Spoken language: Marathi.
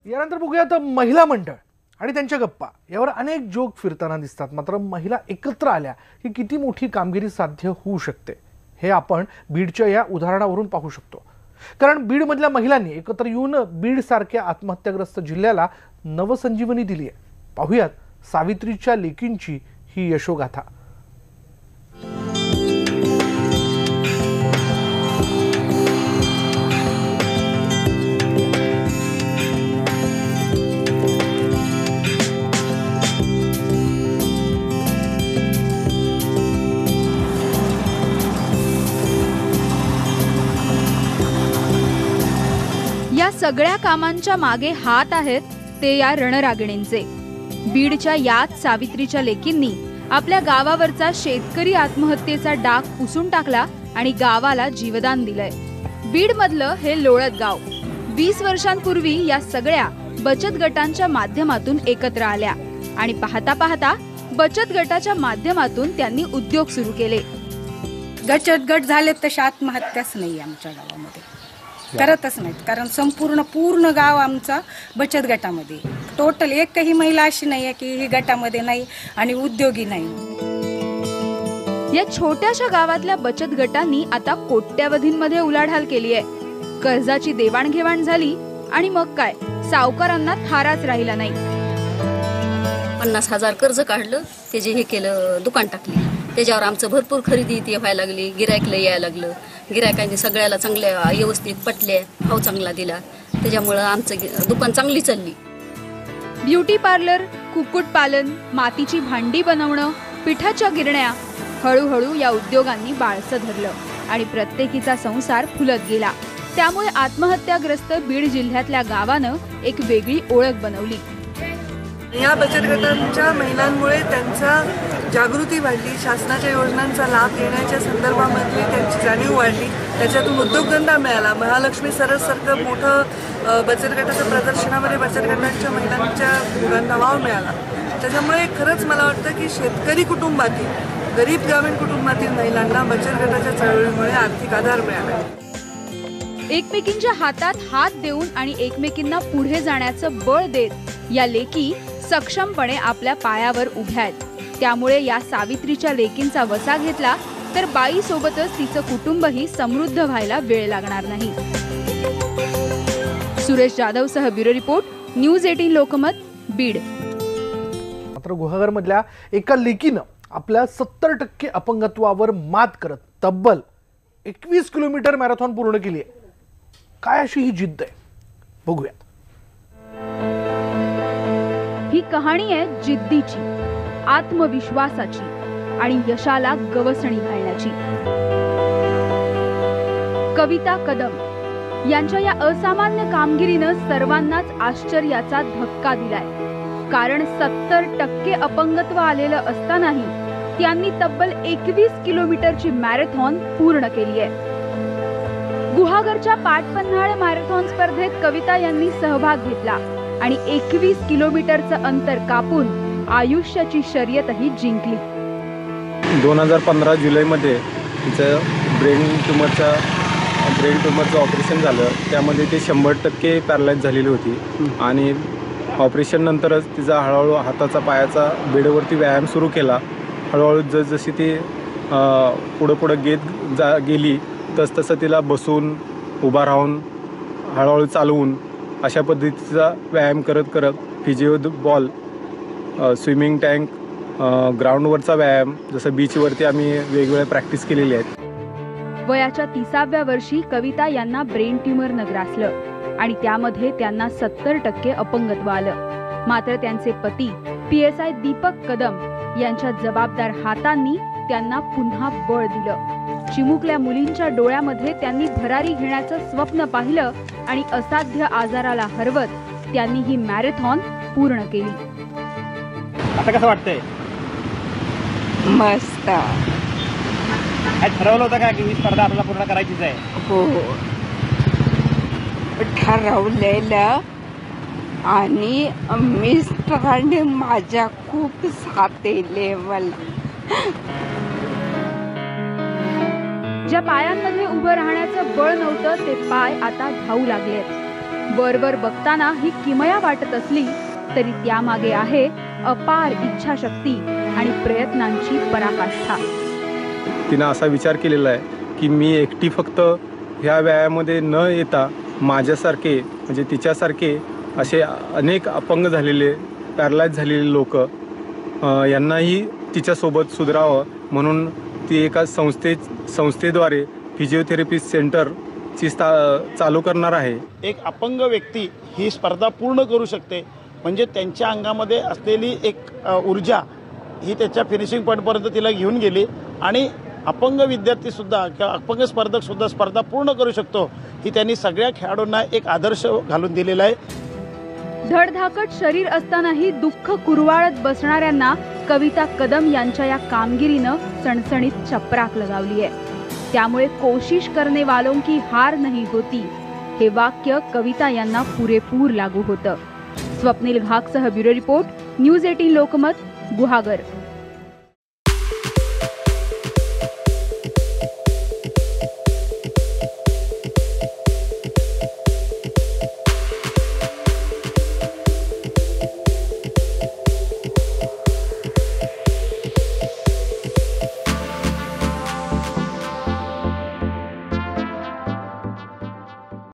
यानंतर बघूयात महिला मंडळ आणि त्यांच्या गप्पा यावर अनेक जोक फिरताना दिसतात। मात्र महिला एकत्र आल्या की किती मोठी कामगिरी साध्य होऊ शकते हे आपण बीडच्या या उदाहरणावरून पाहू शकतो। कारण बीडमधल्या महिलांनी एकत्र येऊन बीड सारख्या आत्महत्याग्रस्त जिल्ह्याला नवसंजीवनी दिली आहे। पाहूयात सावित्रीच्या लेकींची ही यशोगाथा। या सगळ्या कामांच्या मागे हात आहेत ते या रणरागिणींचे। बीडच्या याच सावित्रीच्या लेकींनी आपल्या गावावरचा शेतकरी आत्महत्येचा डाग पुसून टाकला आणि गावाला जीवदान दिलंय। बीडमधलं हे लोळत गाव 20 वर्षांपूर्वी या सगळ्या बचत गटांच्या माध्यमातून एकत्र आल्या आणि पाहता पाहता बचत गटाच्या माध्यमातून त्यांनी उद्योग सुरू केले। बचत गट झाले तसे आत्महत्याच नाही आमच्या गावामध्ये, करतच नाहीत। कारण पूर्ण गाव आमचा बचत गटामध्ये, टोटल एकही महिला अशी नाही आहे की ही गटामध्ये नाही आणि उद्योगी नाही। या छोट्याशा गावातल्या बचत गटांनी आता कोट्यावधींमध्ये उलाढाल केली आहे। कर्जाची देवाणघेवाण झाली आणि मग काय, सावकारांना थाराच राहिला नाही। 50,000 कर्ज काढलं, त्याचे हे केलं, दुकान टाकली, त्याच्यावर आमचं भरपूर खरेदी ती व्हायला लागली, गिरायकला यायला लागलं। गिरायकांनी सगळ्याला चांगल्या व्यवस्थित पटले, भाव चांगला दिला, त्याच्यामुळं आमचं दुकान चांगली चालली। ब्युटी पार्लर, कुक्कुटपालन, मातीची भांडी बनवणं, पिठाच्या गिरण्या, हळूहळू या उद्योगांनी बाळसं धरलं आणि प्रत्येकीचा संसार फुलत गेला। त्यामुळे आत्महत्याग्रस्त बीड जिल्ह्यातल्या गावानं एक वेगळी ओळख बनवली। या बचत गटांच्या महिलांमुळे त्यांचा जागृती वाढली, शासनाच्या योजनांचा लाभ घेण्याच्या संदर्भामध्ये त्यांची जाणीव वाढली, त्याच्यातून उद्योगधंदा मिळाला। महालक्ष्मी सरससारखं मोठं बचत गटाच्या प्रदर्शनामध्ये बचत गटांच्या महिलांच्या मुलांना वाव मिळाला। त्याच्यामुळे खरंच मला वाटतं की शेतकरी कुटुंबातील, गरीब ग्रामीण कुटुंबातील महिलांना बचत गटाच्या चळवळीमुळे आर्थिक आधार मिळाला। एकमेकींच्या हातात हात देऊन आणि एकमेकींना पुढे जाण्याचं बळ देत या लेकी सक्षमपणे आपल्या पायावर उभ्या आहेत। त्यामुळे या सावित्रीच्या लेकींचा वसा घेतला तर बाई सोबतच तिचं कुटुंबही समृद्ध व्हायला वेळ लागणार नाही। सुरेश जाधव सह bureau report, news 18 Lokmat, Beed. मात्र गुहागर मधल्या एका लेकीनं आपल्या 70% अपंगत्वावर मात करत तब्बल 21 किलोमीटर मॅरेथॉन पूर्ण केली आहे। काय अशी ही जिद्द आहे, बघूयात। ही कहाणी आहे जिद्दीची, आत्मविश्वासाची आणि यशाला गवसणी घालण्याची। कविता कदम यांच्या या असामान्य कामगिरीनं सर्वांनाच आश्चर्याचा धक्का दिलाय। कारण 70% अपंगत्व आलेलं असतानाही त्यांनी तब्बल 21 किलोमीटरची मॅरेथॉन पूर्ण केली आहे। गुहागरच्या पाटपन्हाळे मॅरेथॉन स्पर्धेत कविता यांनी सहभाग घेतला आणि 21 किलोमीटरचं अंतर कापून आयुष्याची शर्यतही जिंकली। 2015 जुलैमध्ये तिचं ब्रेन ट्युमरचं ऑपरेशन झालं। त्यामध्ये ते 100% पॅरलाइज झालेली होती आणि ऑपरेशन नंतरच तिचा हळूहळू हाताचा पायाचा बेडवरती व्यायाम सुरू केला। हळूहळू जसजशी ती पुढं गेली तसतसं तिला बसून, उभा राहून, हळूहळू चालवून अशा पद्धतीचा व्यायाम करत करत फिजिओ बॉल, स्विमिंग टँक, ग्राउंडवरचा व्यायाम, जसं बीचवरती आम्ही वेगवेगळ्या प्रॅक्टिस केलेली आहेत। वयाच्या 30व्या वर्षी कविता यांना ब्रेन ट्युमरनं ग्रासलं आणि त्यामध्ये त्यांना 70% अपंगत्व आलं। मात्र त्यांचे पती PSI दीपक कदम यांच्या जबाबदार हातांनी त्यांना पुन्हा बळ दिलं। चिमुकल्या मुलींच्या डोळ्यामध्ये त्यांनी भरारी घेण्याचं स्वप्न पाहिलं आणि असाध्य आजाराला हरवत त्यांनी ही मॅरेथॉन पूर्ण केली। आता कसं वाटतंय? मस्त। काय ठरवलं होतं का की ही स्पर्धा आपल्याला पूर्ण करायचीच आहे? हो, ठरवलेलं आणि मिस्टरांनी माझ्या खूप साथ दिली मला। ज्या पायांमध्ये उभं राहण्याचं बळ नव्हतं ते पाय आता धावू लागलेत। वरवर बघताना ही किमया वाटत असली तरी त्यामागे आहे अपार इच्छाशक्ती आणि प्रयत्नांची पराकाष्ठा. तिनं असा विचार केलेला आहे की मी एकटी फक्त ह्या व्यायामध्ये न येता माझ्यासारखे म्हणजे तिच्यासारखे असे अनेक अपंग झालेले पॅरलाइज झालेले लोक यांनाही तिच्यासोबत सुधारावं म्हणून ती एका संस्थेद्वारे फिजिओथेरपी सेंटरची चालू करणार आहे. एक अपंग व्यक्ती ही स्पर्धा पूर्ण करू शकते, म्हणजे त्यांच्या अंगामध्ये असलेली एक ऊर्जा ही त्याच्या फिनिशिंग पॉईंटपर्यंत तिला घेऊन गेली आणि अपंग विद्यार्थीसुद्धा किंवा अपंग स्पर्धकसुद्धा स्पर्धा पूर्ण करू शकतो ही त्यांनी सगळ्या खेळाडूंना एक आदर्श घालून दिलेला आहे. धडधाकट शरीर असतानाही दुःख कुरवाळत बसणाऱ्यांना कविता कदम यांच्या या कामगिरीनं सणसणीत चपराक लगावली आहे. त्यामुळे कोशिश करने वालों की हार नहीं होती हे वाक्य कविता यांना पुरेपूर लागू होतं. स्वप्नील घागसह bureau report, news 18 Lokmat, Guhagar.